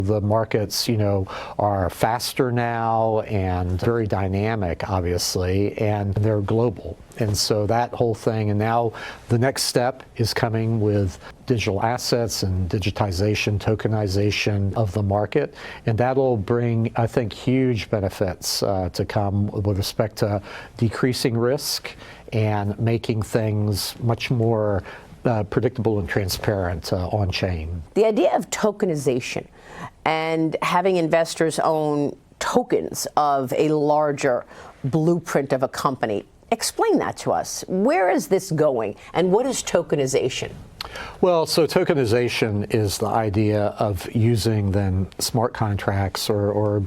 The markets, are faster now and very dynamic, obviously, and they're global. And so that whole thing, and now the next step is coming with digital assets and digitization, tokenization of the market, and that'll bring, I think, huge benefits to come with respect to decreasing risk and making things much more predictable and transparent on-chain. The idea of tokenization and having investors own tokens of a larger blueprint of a company. Explain that to us. Where is this going, and what is tokenization? Well, so tokenization is the idea of using then smart contracts or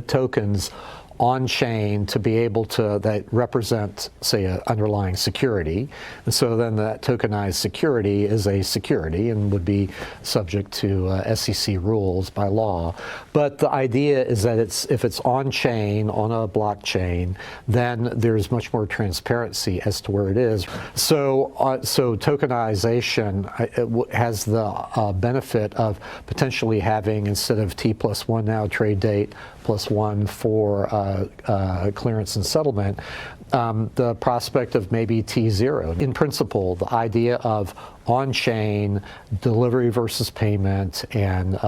tokens on-chain to be able to, that represent, say, an underlying security. And so then that tokenized security is a security and would be subject to S.E.C. rules by law. But the idea is that if it's on-chain, on a blockchain, then there's much more transparency as to where it is. So tokenization has the benefit of potentially having, instead of T+1 now trade date, +1 for clearance and settlement, the prospect of maybe T0. In principle, the idea of on-chain delivery versus payment and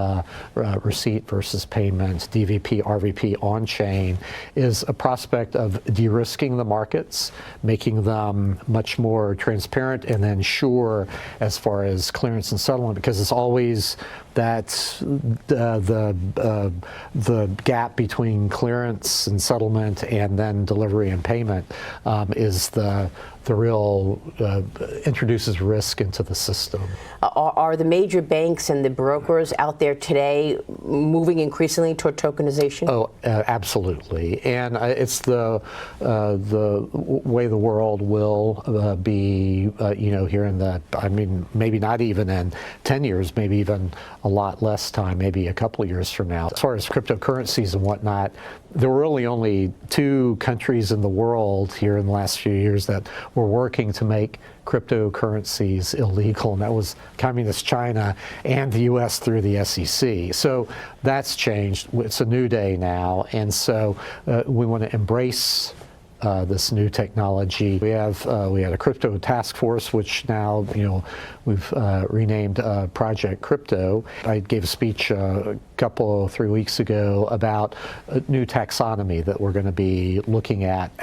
receipt versus payment, DVP, RVP on-chain, is a prospect of de-risking the markets, making them much more transparent and then sure as far as clearance and settlement, because it's always that the gap between clearance and settlement and then delivery and payment is the real introduces risk into the system. Are the major banks and the brokers out there today moving increasingly toward tokenization? Oh, absolutely, and it's the way the world will be, here in the, maybe not even in 10 years, maybe even a lot less time, maybe a couple of years from now. As far as cryptocurrencies and whatnot, there were really only 2 countries in the world here in the last few years that were working to make cryptocurrencies illegal, and that was Communist China and the U.S. through the S.E.C. So that's changed. It's a new day now, and so we want to embrace this new technology. We had a crypto task force, which now we've renamed Project Crypto. I gave a speech a 3 weeks ago about a new taxonomy that we're going to be looking at.